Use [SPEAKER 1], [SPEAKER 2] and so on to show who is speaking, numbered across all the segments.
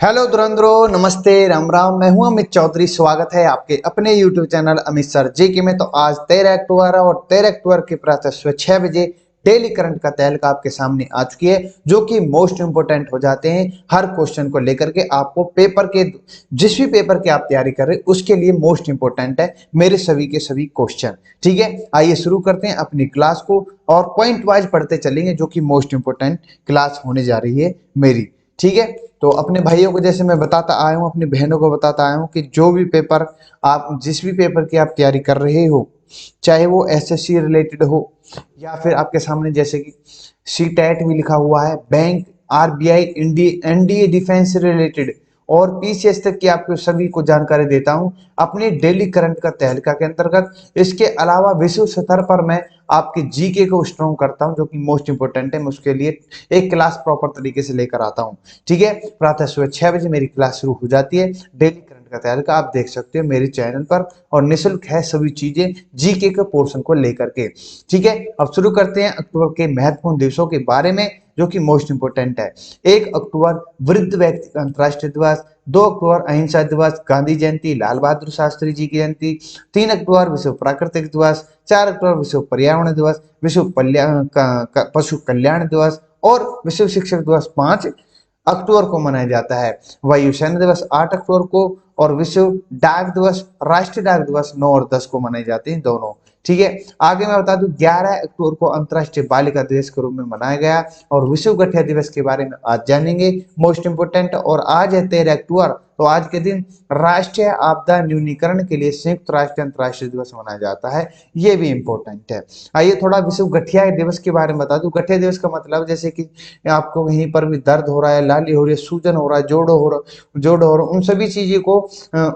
[SPEAKER 1] Hello धुरंधरो, नमस्ते, राम राम। मैं हूं अमित चौधरी। स्वागत है आपके अपने यूट्यूब चैनल अमित सर जी के में। तो आज 13 अक्टूबर है और 13 अक्टूबर की प्रातः सुबह 6 बजे डेली करंट का तहलका आपके सामने आ चुकी है, जो कि मोस्ट इंपोर्टेंट हो जाते हैं हर क्वेश्चन को लेकर के। आपको पेपर के जिस भी पेपर की आप तैयारी कर रहे हैं उसके लिए मोस्ट इंपोर्टेंट है मेरे सभी के सभी क्वेश्चन। ठीक है, आइए शुरू करते हैं अपनी क्लास को और पॉइंट वाइज पढ़ते चलेंगे, जो कि मोस्ट इंपोर्टेंट क्लास होने जा रही है मेरी। ठीक है, तो अपने भाइयों को जैसे मैं बताता आया हूँ, अपनी बहनों को बताता आया हूँ कि जो भी पेपर आप जिस भी पेपर की आप तैयारी कर रहे हो, चाहे वो एसएससी रिलेटेड हो या फिर आपके सामने जैसे कि सीटेट भी लिखा हुआ है, bank, RBI, NDA defence related और पीसीएस तक की आपको सभी को जानकारी देता हूं अपने डेली करंट का तहलका के अंतर्गत। इसके अलावा विश्व स्तर पर मैं आपके जीके को स्ट्रॉन्ग करता हूं, जो कि मोस्ट इंपोर्टेंट है। मैं उसके लिए एक क्लास प्रॉपर तरीके से लेकर आता हूं। ठीक है, प्रातः सुबह 6 बजे मेरी क्लास शुरू हो जाती है। डेली करंट का तहलका आप देख सकते हो मेरे चैनल पर और निःशुल्क है सभी चीजें जीके के पोर्शन को लेकर के। ठीक है, अब शुरू करते हैं अक्टूबर के महत्वपूर्ण दिवसों के बारे में, जो कि मोस्ट इंपोर्टेंट है। 1 अक्टूबर वृद्ध व्यक्ति अंतर्राष्ट्रीय दिवस, 2 अक्टूबर अहिंसा दिवस, गांधी जयंती, लाल बहादुर शास्त्री जी की जयंती, 3 अक्टूबर विश्व प्राकृतिक दिवस, 4 अक्टूबर विश्व पर्यावरण दिवस, विश्व पशु कल्याण दिवस और विश्व शिक्षक दिवस 5 अक्टूबर को मनाया जाता है। वायुसेना दिवस 8 अक्टूबर को और विश्व डाक दिवस, राष्ट्रीय डाक दिवस 9 और 10 को मनाए जाते हैं दोनों। ठीक है, आगे मैं बता दूं 11 अक्टूबर को अंतर्राष्ट्रीय बालिका दिवस के रूप में मनाया गया और विश्व गठिया दिवस के बारे में आज जानेंगे, मोस्ट इंपोर्टेंट। और आज है 13 अक्टूबर, तो आज के दिन राष्ट्रीय आपदा न्यूनीकरण के लिए संयुक्त राष्ट्र अंतर्राष्ट्रीय दिवस मनाया जाता है। ये भी इंपॉर्टेंट है। आइए थोड़ा विश्व गठिया दिवस के बारे में बता दूं। गठिया दिवस का मतलब जैसे कि आपको कहीं पर भी दर्द हो रहा है, लाली हो रही है, सूजन हो रहा है, जोड़ हो रहा है, उन सभी चीजों को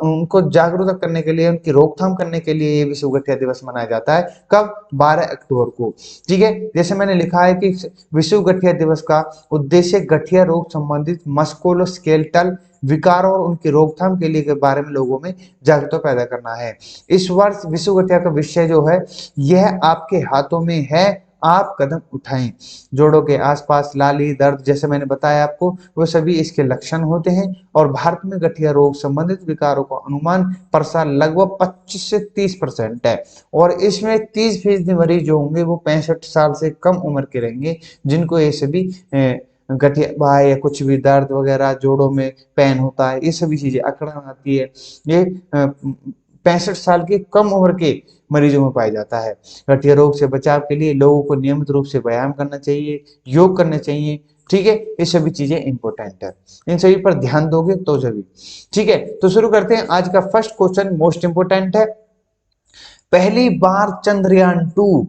[SPEAKER 1] उनको जागरूक करने के लिए, उनकी रोकथाम करने के लिए ये विश्व गठिया दिवस मनाया जाता है। कब? 12 अक्टूबर को। ठीक है, जैसे मैंने लिखा है कि विश्व गठिया दिवस का उद्देश्य गठिया रोग संबंधित मस्कुलोस्केलेटल विकारों और उनकी रोकथाम के लिए के बारे में लोगों में जागरूकता पैदा करना है। इस वर्ष विश्व गठिया का विषय जो है यह आपके हाथों में है, आप कदम उठाएं। जोड़ों के आसपास लाली, दर्द जैसे मैंने बताया आपको, वो सभी इसके लक्षण होते हैं। और भारत में गठिया रोग संबंधित विकारों का अनुमान प्रसार लगभग 25 से 30% है। और इसमें 30% मरीज जो होंगे वो 65 साल से कम उम्र के रहेंगे, जिनको ये सभी गठिया बाय या कुछ भी दर्द वगैरह, जोड़ों में पेन होता है, ये सभी चीजें, अकड़न आती है, ये 65 साल के कम उम्र के मरीजों में पाया जाता है। गठिया रोग से बचाव के लिए लोगों को नियमित रूप से व्यायाम करना चाहिए, योग करना चाहिए। ठीक है, ये सभी चीजें इंपॉर्टेंट है, इन सभी पर ध्यान दोगे तो सभी। ठीक है, तो शुरू करते हैं। आज का फर्स्ट क्वेश्चन मोस्ट इंपोर्टेंट है। पहली बार चंद्रयान 2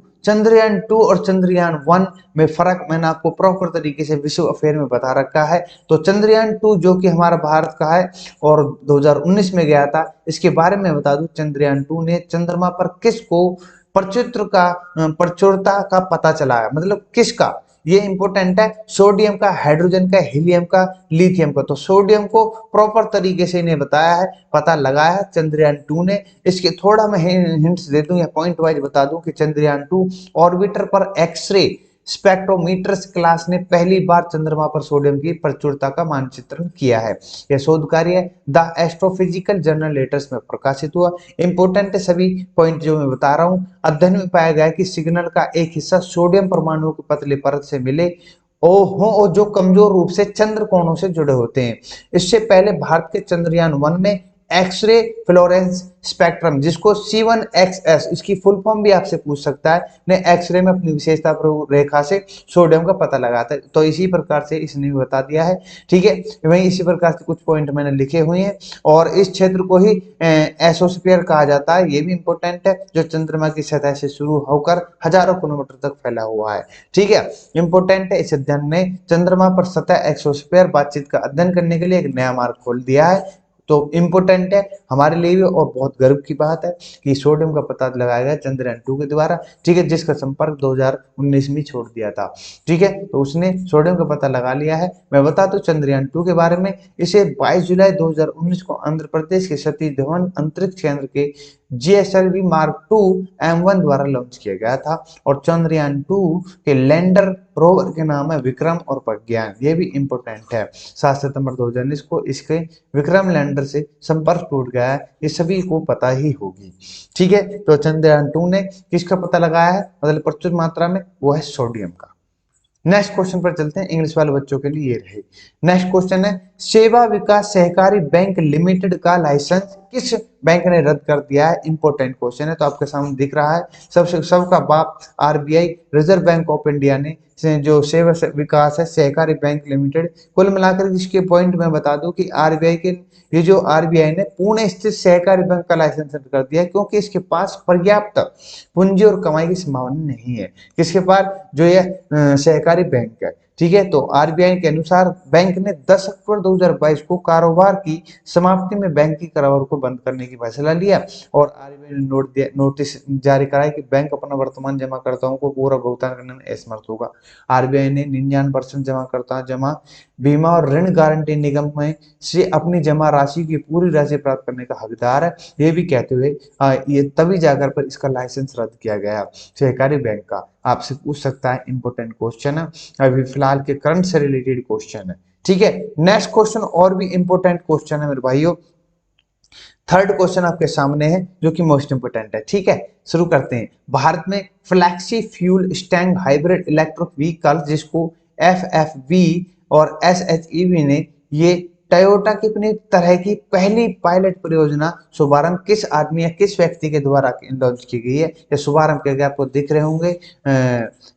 [SPEAKER 1] और चंद्रयान 1 में फर्क मैंने आपको प्रॉपर तरीके से विश्व अफेयर में बता रखा है। तो चंद्रयान 2 जो कि हमारा भारत का है और 2019 में गया था, इसके बारे में बता दूं, चंद्रयान 2 ने चंद्रमा पर किसको प्रचुरता का पता चलाया, मतलब किसका, ये इंपॉर्टेंट है। सोडियम का, हाइड्रोजन का, हीलियम का, लिथियम का। तो सोडियम को प्रॉपर तरीके से इन्हें बताया है, पता लगाया है चंद्रयान 2 ने। इसके थोड़ा मैं हिंट्स दे दूं या पॉइंट वाइज बता दूं कि चंद्रयान 2 ऑर्बिटर पर एक्सरे स्पेक्ट्रोमीटर्स क्लास ने पहली बार चंद्रमा पर सोडियम की प्रचुरता का मानचित्रण किया है। यह शोध कार्य द एस्ट्रोफिजिकल जर्नल लेटर्स में प्रकाशित हुआ। इंपोर्टेंट है सभी पॉइंट जो मैं बता रहा हूँ। अध्ययन में पाया गया कि सिग्नल का एक हिस्सा सोडियम परमाणुओं की पतली परत से मिले और जो कमजोर रूप से चंद्र कोणों से जुड़े होते हैं। इससे पहले भारत के चंद्रयान 1 में एक्सरे फ्लोरेंस स्पेक्ट्रम, जिसको C1XS, इसकी फुल फॉर्म भी आपसे पूछ सकता है, ने एक्सरे में अपनी विशेषता रेखा से सोडियम का पता लगाता है। तो इसी प्रकार से इसने भी बता दिया है। ठीक है, वही इसी प्रकार से कुछ पॉइंट मैंने लिखे हुए हैं। और इस क्षेत्र को ही एसोस्फीयर कहा जाता है, ये भी इंपॉर्टेंट है, जो चंद्रमा की सतह से शुरू होकर हजारों किलोमीटर तक फैला हुआ है। ठीक है, इंपॉर्टेंट है। इस अध्ययन ने चंद्रमा पर सतह एक्सोस्फीयर बातचीत का अध्ययन करने के लिए एक नया मार्ग खोल दिया है। तो इम्पोर्टेंट है हमारे लिए भी और बहुत गर्व की बात है कि सोडियम का पता लगाया गया चंद्रयान 2 के द्वारा, ठीक है, जिसका संपर्क 2019 में छोड़ दिया था, ठीक है। तो उसने सोडियम का पता लगा लिया है। मैं बता दूं चंद्रयान 2 के बारे में, इसे 22 जुलाई 2019 को आंध्र प्रदेश के सतीश धवन अंतरिक्ष केंद्र के GSLV Mark 2 M1 द्वारा लॉन्च किया गया था। और चंद्रयान 2 के लैंडर रोवर के नाम है विक्रम और प्रज्ञान, ये भी इंपॉर्टेंट है। 7 सितंबर 2019 को इसके विक्रम लैंडर से संपर्क टूट गया है, ये सभी को पता ही होगी, ठीक है। तो चंद्रयान 2 ने किसका पता लगाया है, मतलब प्रचुर मात्रा में, वो है सोडियम का। नेक्स्ट क्वेश्चन पर चलते हैं, इंग्लिश वाले बच्चों के लिए ये रहे। नेक्स्ट क्वेश्चन है, सेवा विकास सहकारी बैंक लिमिटेड का लाइसेंस किस बैंक ने रद्द कर दिया है? इंपॉर्टेंट क्वेश्चन है, तो आपके सामने दिख रहा है सबसे सबका बाप RBI reserve bank of India ने जो सेवा विकास है सहकारी बैंक लिमिटेड, कुल मिलाकर इसके पॉइंट में बता दूं कि RBI के ये जो RBI ने पुणे स्थित सहकारी बैंक का लाइसेंस रद्द कर दिया क्योंकि इसके पास पर्याप्त पूंजी और कमाई की संभावना नहीं है। किसके पास? जो ये सहकारी बैंक है, ठीक है। तो RBI के अनुसार बैंक ने 10 अक्टूबर 2022 को कारोबार की समाप्ति में बैंक की कारोबार को बंद करने की फैसला लिया और RBI ने नोटिस जारी कराया कि बैंक अपना वर्तमान जमाकर्ताओं को पूरा भुगतान करने में असमर्थ होगा। RBI ने 99% जमाकर्ता जमा बीमा और ऋण गारंटी निगम में से अपनी जमा राशि की पूरी राशि प्राप्त करने का हकदार है, ये भी कहते हुए ये तभी जाकर पर इसका लाइसेंस रद्द किया गया सहकारी बैंक का। आपसे पूछ सकता है, इंपॉर्टेंट क्वेश्चन है, अभी फिलहाल के करंट से रिलेटेड क्वेश्चन है, ठीक है। नेक्स्ट क्वेश्चन और भी इंपॉर्टेंट क्वेश्चन है मेरे भाइयों। थर्ड क्वेश्चन आपके सामने है जो कि मोस्ट इंपोर्टेंट है, ठीक है। शुरू करते हैं। भारत में flexi fuel stand hybrid electric vehicle जिसको FFV और SHEV ने ये टयोटा की अपनी तरह की पहली पायलट परियोजना शुभारंभ किस आदमी या किस व्यक्ति के द्वारा लॉन्च की गई है या शुभारंभ किया गया? आपको दिख रहे होंगे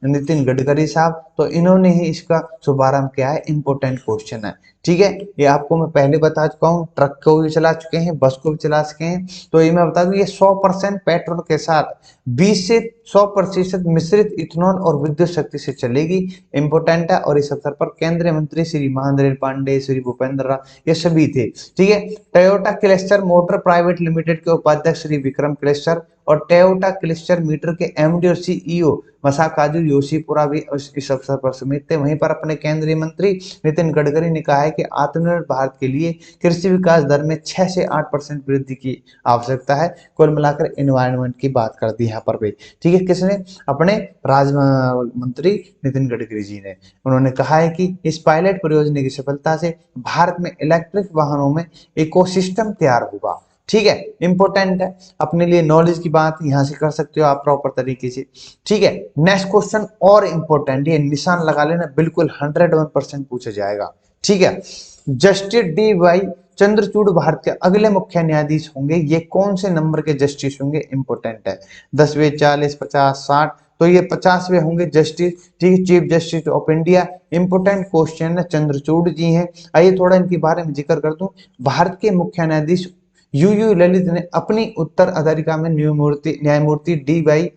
[SPEAKER 1] नितिन गडकरी साहब, तो इन्होंने ही इसका शुभारंभ किया है। इंपॉर्टेंट क्वेश्चन है, ठीक है। ये आपको मैं पहले बता चुका हूँ, ट्रक को भी चला चुके हैं, बस को भी चला चुके हैं। तो ये मैं बता दूं, ये 100% पेट्रोल के साथ 20 से 100% मिश्रित इथेनॉल और विद्युत शक्ति से चलेगी। इंपॉर्टेंट है। और इस अवसर पर केंद्रीय मंत्री श्री महेंद्र पांडे, श्री भूपेंद्र राव, ये सभी थे, ठीक है। Toyota clyster motor private limited के उपाध्यक्ष श्री विक्रम क्लिस्टर और टयोटा क्लिस्टर मीटर के MD और CEO मसाकाजु योशीपुरा भी इस अवसर पर समित थे। वहीं पर अपने केंद्रीय मंत्री नितिन गडकरी ने कहा है कि आत्मनिर्भर भारत के लिए कृषि विकास दर में 6 से 8% वृद्धि की आवश्यकता है। कुल मिलाकर एनवायरनमेंट की बात कर दी यहाँ पर भी, ठीक है। किसने? अपने राज्य मंत्री नितिन गडकरी जी ने। उन्होंने कहा है कि इस पायलट परियोजना की सफलता से भारत में इलेक्ट्रिक वाहनों में इकोसिस्टम तैयार होगा, ठीक है। इंपॉर्टेंट है, अपने लिए नॉलेज की बात यहां से कर सकते हो आप प्रॉपर तरीके से, ठीक है। नेक्स्ट क्वेश्चन और इंपॉर्टेंट, ये निशान लगा लेना, बिल्कुल 101% पूछा जाएगा, ठीक है। जस्टिस DY चंद्रचूड़ भारत के अगले मुख्य न्यायाधीश होंगे। ये कौन से नंबर के जस्टिस होंगे? इंपॉर्टेंट है, 10वें, 40, 50, 60, तो ये 50वें होंगे जस्टिस, ठीक है, chief justice of India. Important question है, चंद्रचूड़ जी हैं। आइए थोड़ा इनके बारे में जिक्र कर दूं। भारत के मुख्य न्यायाधीश UU ललित ने अपनी उत्तराधिकारी में न्यायमूर्ति DY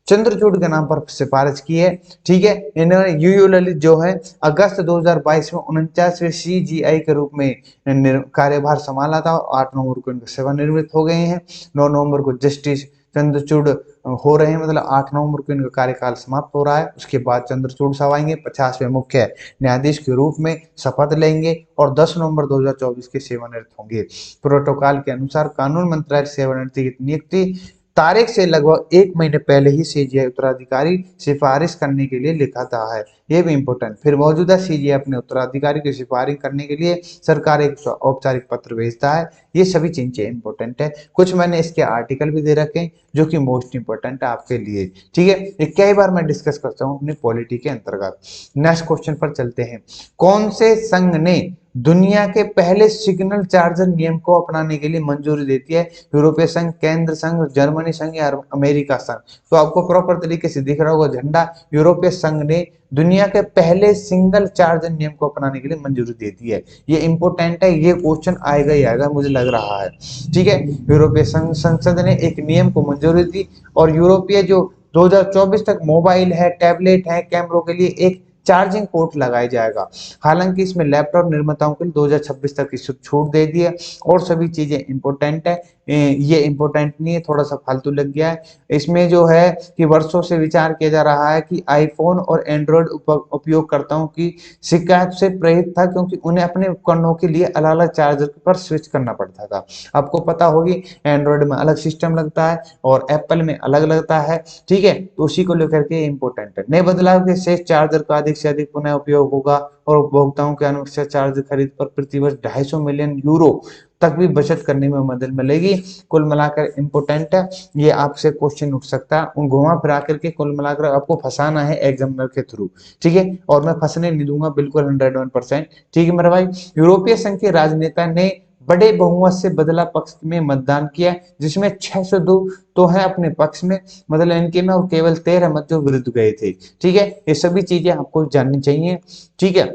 [SPEAKER 1] चंद्रचूड़ के नाम पर सिफारिश की है, ठीक है। इन्होंने UU ललित जो है अगस्त 2022 में 49वें CJI के रूप में कार्यभार संभाला था और 8 नवंबर को इनके सेवानिवृत्त हो गए हैं। 9 नवंबर को जस्टिस चंद्रचूड़ हो रहे हैं, मतलब 8 नवंबर को इनका कार्यकाल समाप्त हो रहा है। उसके बाद चंद्रचूड़ साहब आएंगे, 50वें मुख्य न्यायाधीश के रूप में शपथ लेंगे और 10 नवंबर 2024 के सेवानिवृत्त होंगे। प्रोटोकॉल के अनुसार कानून मंत्रालय सेवानिवृत्ति की नियुक्ति तारीख से लगभग 1 महीने पहले ही CJI उत्तराधिकारी सिफारिश करने के लिए लिखाता है, ये भी इंपॉर्टेंट। फिर मौजूदा CJI अपने उत्तराधिकारी की सिफारिश करने के लिए सरकार एक औपचारिक पत्र भेजता है। ये सभी चीजें इंपॉर्टेंट है। कुछ मैंने इसके आर्टिकल भी दे रखे हैं जो कि मोस्ट इंपॉर्टेंट है आपके लिए, ठीक है। ये कई बार मैं डिस्कस करता हूँ अपनी पॉलिटी के अंतर्गत। नेक्स्ट क्वेश्चन पर चलते हैं। कौन से संघ ने दुनिया के पहले सिग्नल चार्जर नियम को अपनाने के लिए मंजूरी देती है? यूरोपीय संघ, केंद्र संघ, जर्मनी संघ या अमेरिका संघ? तो आपको प्रॉपर तरीके से दिख रहा होगा झंडा। यूरोपीय संघ ने दुनिया के पहले सिंगल चार्जर नियम को अपनाने के लिए मंजूरी देती है। ये इंपॉर्टेंट है, ये क्वेश्चन आएगा ही आएगा मुझे लग रहा है, ठीक है। यूरोपीय संसद ने एक नियम को मंजूरी दी और यूरोपीय जो 2024 तक मोबाइल है, टैबलेट है, कैमरों के लिए एक चार्जिंग पोर्ट लगाया जाएगा। हालांकि इसमें लैपटॉप निर्माताओं के लिए 2026 तक इस छूट दे दी है। और सभी चीजें इंपॉर्टेंट है, ये इंपॉर्टेंट नहीं है, थोड़ा सा फालतू लग गया है। इसमें जो है कि वर्षों से विचार किया जा रहा है कि आईफोन और एंड्रॉयड उपयोगकर्ताओं की शिकायत से प्रेरित था, क्योंकि उन्हें अपने उपकरणों के लिए अलग अलग चार्जर पर स्विच करना पड़ता था। आपको पता होगी एंड्रॉयड में अलग सिस्टम लगता है और एप्पल में अलग लगता है, ठीक है, तो उसी को लेकर के इम्पोर्टेंट है। नए बदलाव के शेष चार्जर का अधिक से अधिक पुनः उपयोग होगा और उपभोक्ताओं के अनावश्यक चार्जर खरीद पर प्रतिवर्ष 250 मिलियन यूरो तक भी बचत करने में मदद मिलेगी। कुल मिलाकर इम्पोर्टेंट है, ये आपसे क्वेश्चन उठ सकता है, उन घुमा फिरा करके कुल मिलाकर आपको फंसाना है एग्जामिनर के थ्रू, ठीक है, और मैं फंसने नहीं दूंगा बिल्कुल 101%, ठीक है मेरे भाई। यूरोपीय संघ के राजनेता ने बड़े बहुमत से बदला पक्ष में मतदान किया, जिसमें 602 तो है अपने पक्ष में, मतलब इनके में, और केवल 13 मत जो विरुद्ध गए थे, ठीक है, ये सभी चीजें आपको जाननी चाहिए, ठीक है।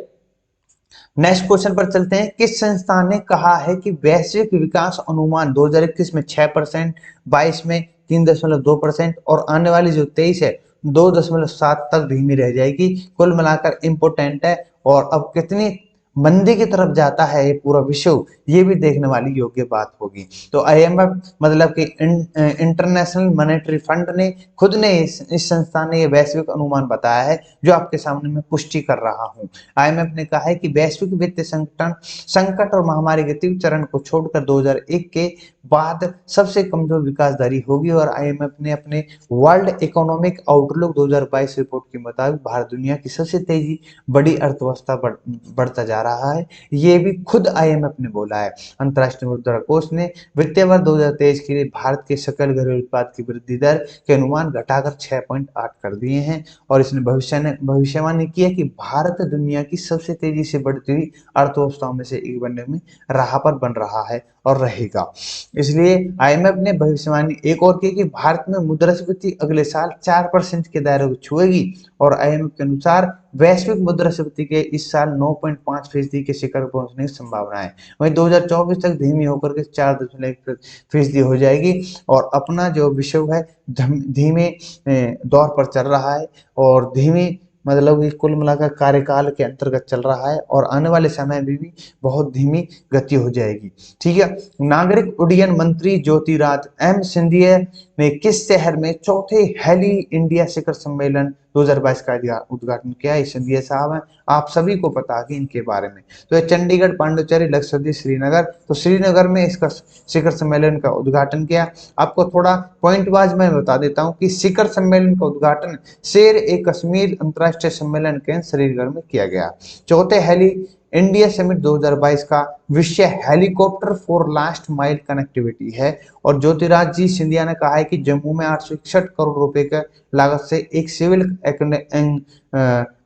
[SPEAKER 1] नेक्स्ट क्वेश्चन पर चलते हैं। किस संस्थान ने कहा है कि वैश्विक विकास अनुमान 2021 में 6%, 22 में 3.2% और आने वाली जो 23 है 2.7 तक धीमी रह जाएगी। कुल मिलाकर इंपोर्टेंट है, और अब कितनी मंदी की तरफ जाता है ये पूरा विश्व, ये भी देखने वाली योग्य बात होगी। तो आईएमएफ मतलब कि इंटरनेशनल मॉनेटरी फंड ने खुद ने इस संस्थान ने ये वैश्विक अनुमान बताया है, जो आपके सामने मैं पुष्टि कर रहा हूँ। आईएमएफ ने कहा है कि वैश्विक वित्तीय संकट और महामारी के तीव्र चरण को छोड़कर 2001 के बाद सबसे कमजोर विकास दर होगी। और आईएमएफ ने अपने वर्ल्ड इकोनॉमिक आउटलुक 2022 रिपोर्ट के मुताबिक भारत दुनिया की सबसे तेजी बड़ी अर्थव्यवस्था बढ़ता जा रहा है, ये भी खुद आईएमएफ ने बोला है। अंतर्राष्ट्रीय मुद्रा कोष ने वित्तीय वर्ष 2023 के लिए भारत के सकल घरेलू उत्पाद की वृद्धि दर के अनुमान घटाकर 6.8 कर दिए हैं, और इसने भविष्यवाणी की है कि भारत दुनिया की सबसे तेजी से बढ़ती हुई अर्थव्यवस्थाओं में से एक बनने में राह पर बन रहा है और रहेगा। इसलिए आईएमएफ ने भविष्यवाणी एक और की कि भारत में मुद्रास्फीति अगले साल 4% के दायरे को छुएगी, और आईएमएफ के अनुसार वैश्विक मुद्रास्फीति के इस साल 9.5% के शिखर पहुंचने की संभावना है। वहीं 2024 तक धीमी होकर के 4.1% हो जाएगी, और अपना जो विश्व है धीमे दौर पर चल रहा है, और धीमी मतलब कि कुल मिलाकर कार्यकाल के अंतर्गत चल रहा है, और आने वाले समय में भी बहुत धीमी गति हो जाएगी, ठीक है। नागरिक उड्डयन मंत्री ज्योतिरादित्य एम सिंधिया ने किस शहर में चौथे हेली इंडिया शिखर सम्मेलन 2022 का उद्घाटन किया? सिंधिया साहब हैं, आप सभी को पता है इनके बारे में। तो ये चंडीगढ़, पांडिचेरी, लक्षद्वीप, श्रीनगर, तो श्रीनगर में इसका शिखर सम्मेलन का उद्घाटन किया। आपको थोड़ा पॉइंट वाइज मैं बता देता हूँ कि शिखर सम्मेलन का उद्घाटन शेर ए कश्मीर अंतर्राष्ट्रीय सम्मेलन केंद्र श्रीनगर में किया गया। चौथे हेली इंडिया समिट 2022 का विषय helicopter for last mile connectivity है, और ज्योतिरादित्य सिंधिया ने कहा है कि जम्मू में 861 करोड़ रुपए के लागत से एक सिविल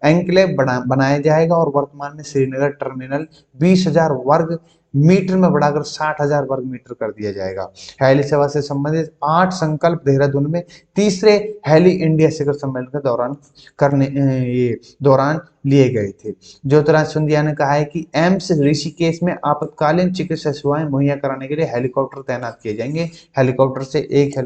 [SPEAKER 1] एंक्लेव बनाया जाएगा, और वर्तमान में श्रीनगर टर्मिनल 20,000 वर्ग मीटर में बढ़ाकर 60,000 वर्ग मीटर कर दिया जाएगा। हेली सेवा से संबंधित 8 संकल्प देहरादून में तीसरे हेली इंडिया शिखर सम्मेलन के दौरान लिए गए थे। ज्योतिरादित्य सिंधिया ने कहा है कि एम्स ऋषिकेश में आपातकालीन चिकित्सा सेवाएं मुहैया कराने के लिए हेलीकॉप्टर तैनात किए जाएंगे। हेलीकॉप्टर से एक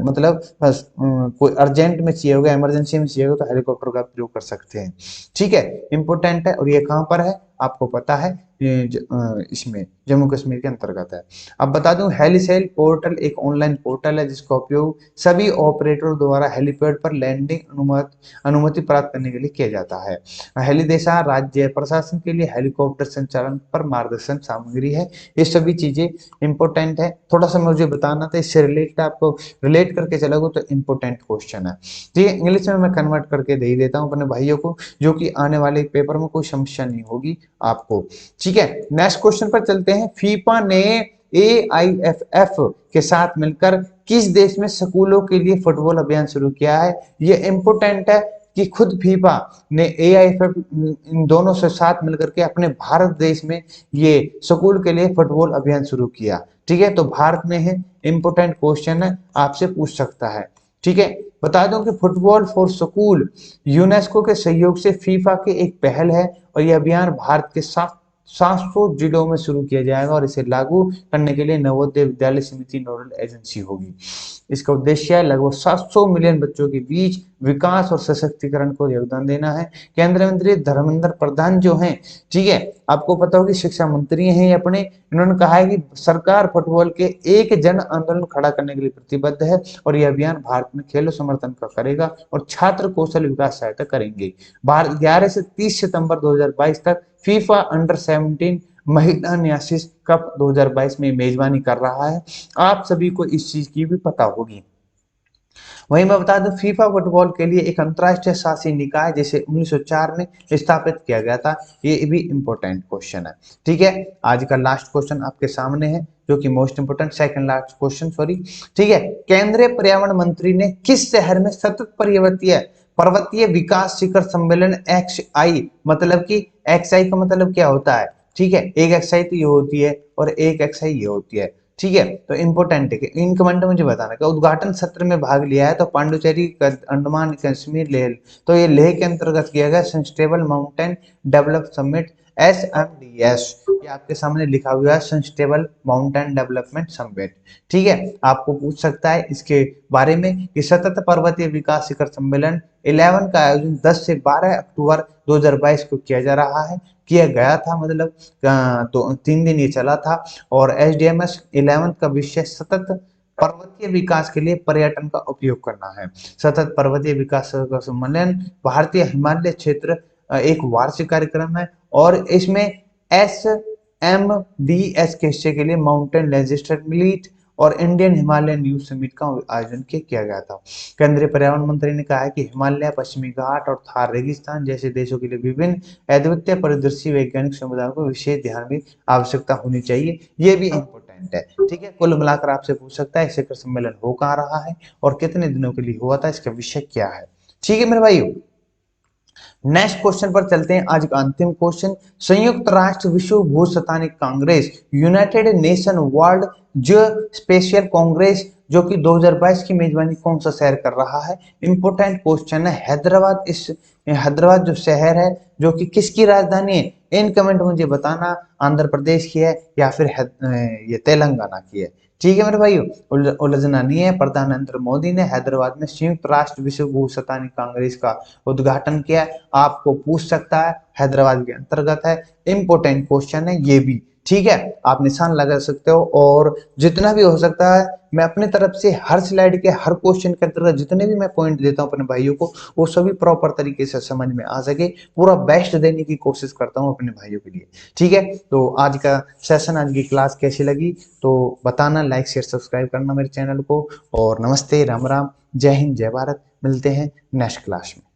[SPEAKER 1] मतलब कोई अर्जेंट में चाहिए होगा, इमरजेंसी में चाहिए होगा, तो हेलीकॉप्टर का प्रयोग कर सकते हैं, ठीक है, इंपोर्टेंट है। और ये कहाँ पर है आपको पता है, इसमें जम्मू कश्मीर के अंतर्गत है। अब बता दूं, हेलीसेल पोर्टल एक ऑनलाइन पोर्टल है जिसका उपयोग सभी ऑपरेटरों द्वारा हेलीपैड पर लैंडिंग अनुमति प्राप्त करने के लिए किया जाता है। हेलीदेशा राज्य प्रशासन के लिए हेलीकॉप्टर संचालन पर मार्गदर्शन सामग्री है। ये सभी चीजें इंपोर्टेंट है, थोड़ा सा मुझे बताना था, इससे रिलेटेड आपको रिलेट करके चलोगे तो इंपोर्टेंट क्वेश्चन है। ठीक है, इंग्लिश में मैं कन्वर्ट करके दे देता हूँ अपने भाइयों को, जो कि आने वाले पेपर में कोई समस्या नहीं होगी आपको, ठीक है। नेक्स्ट क्वेश्चन पर चलते हैं। फीफा ने AIFF के साथ मिलकर किस देश में स्कूलों के लिए फुटबॉल अभियान शुरू किया है? ये इंपोर्टेंट है कि खुद फीफा ने AIFF इन दोनों से साथ मिलकर के अपने भारत देश में ये स्कूल के लिए फुटबॉल अभियान शुरू किया, ठीक है। तो भारत में है, इंपोर्टेंट क्वेश्चन है, आपसे पूछ सकता है, ठीक है। बता दूं कि फुटबॉल फॉर स्कूल यूनेस्को के सहयोग से फीफा की एक पहल है, और यह अभियान भारत के 700 जिलों में शुरू किया जाएगा और इसे लागू करने के लिए नवोदय विद्यालय समिति नोडल एजेंसी होगी। इसका उद्देश्य है लगभग 700 मिलियन बच्चों के बीच विकास और सशक्तिकरण को योगदान देना है। केंद्रीय मंत्री धर्मेंद्र प्रधान जो हैं, ठीक है, आपको पता होगी शिक्षा मंत्री हैं ये अपने, इन्होंने कहा है कि सरकार फुटबॉल के एक जन आंदोलन खड़ा करने के लिए प्रतिबद्ध है और यह अभियान भारत में खेलों समर्थन का करेगा और छात्र कौशल विकास सहायता करेंगे। भारत 11 से 30 सितंबर 2022 तक फीफा अंडर 17 महिला न्यासिस कप 2022 में मेजबानी कर रहा है। आप सभी को इस चीज की भी पता होगी। वहीं मैं बता दूं फीफा फुटबॉल के लिए एक अंतरराष्ट्रीय शासी निकाय जिसे 1904 में स्थापित किया गया था, ये भी इंपॉर्टेंट क्वेश्चन है। ठीक है, आज का लास्ट क्वेश्चन आपके सामने है जो कि most important, second last question sorry. ठीक है, केंद्रीय पर्यावरण मंत्री ने किस शहर में सतत पर्वतीय विकास शिखर सम्मेलन XI, मतलब कि XI का मतलब क्या होता है, ठीक है, एक XI तो ये होती है और एक XI ये होती है, ठीक है, तो इंपोर्टेंट है कि इन कमेंट मुझे बताना कि उद्घाटन सत्र में भाग लिया है तो पांडुचेरी, अंडमान कश्मीर, लेह, तो ये लेह के अंतर्गत किया गया sustainable mountain develop summit SMDS, ये आपके सामने लिखा हुआ है सस्टेनेबल माउंटेन डेवलपमेंट समिट। ठीक है, आपको पूछ सकता है इसके बारे में कि सतत पर्वतीय विकास शिखर सम्मेलन 11 का आयोजन 10 से 12 अक्टूबर 2022 को किया जा रहा है, किया गया था, मतलब 3 दिन ये चला था और SDMS 11 का विषय सतत पर्वतीय विकास के लिए पर्यटन का उपयोग करना है। सतत पर्वतीय विकास का सम्मेलन भारतीय हिमालय क्षेत्र एक वार्षिक कार्यक्रम है और इसमें SMDS के हिस्से के लिए माउंटेन लेजिस्लेटिव मीट और इंडियन हिमालयन यूथ समिट का आयोजन किया गया था। केंद्रीय पर्यावरण मंत्री ने कहा है कि हिमालय, पश्चिमी घाट और थार रेगिस्तान जैसे देशों के लिए विभिन्न अद्वितीय परिदृश्य वैज्ञानिक समुदायों को विशेष ध्यान की आवश्यकता होनी चाहिए, ये भी इंपॉर्टेंट है। ठीक है, कुल मिलाकर आपसे पूछ सकता है शिखर सम्मेलन हो कहाँ रहा है और कितने दिनों के लिए हुआ था, इसका विषय क्या है। ठीक है मेरे भाइयों, नेक्स्ट क्वेश्चन पर चलते हैं। आज का अंतिम क्वेश्चन, संयुक्त राष्ट्र विश्व भूस्थानिक कांग्रेस यूनाइटेड नेशन वर्ल्ड जो स्पेशल कांग्रेस जो कि 2022 की मेजबानी कौन सा शहर कर रहा है। इंपोर्टेंट क्वेश्चन है। हैदराबाद, इस हैदराबाद जो शहर है जो कि किसकी राजधानी है, इन कमेंट मुझे बताना, आंध्र प्रदेश की है या फिर ये तेलंगाना की है। ठीक है मेरे भाइयों, उलझना नहीं है। प्रधानमंत्री मोदी ने हैदराबाद में संयुक्त राष्ट्र विश्व भूस्थानिक कांग्रेस का उद्घाटन किया। आपको पूछ सकता है, हैदराबाद के अंतर्गत है, इंपोर्टेंट क्वेश्चन है ये भी। ठीक है, आप निशान लगा सकते हो और जितना भी हो सकता है मैं अपने तरफ से हर स्लाइड के हर क्वेश्चन के अंतर्गत जितने भी मैं पॉइंट देता हूं अपने भाइयों को, वो सभी प्रॉपर तरीके से समझ में आ सके, पूरा बेस्ट देने की कोशिश करता हूं अपने भाइयों के लिए। ठीक है, तो आज का सेशन, आज की क्लास कैसी लगी तो बताना, लाइक शेयर सब्सक्राइब करना मेरे चैनल को। और नमस्ते, राम राम, जय हिंद, जय भारत, मिलते हैं नेक्स्ट क्लास में।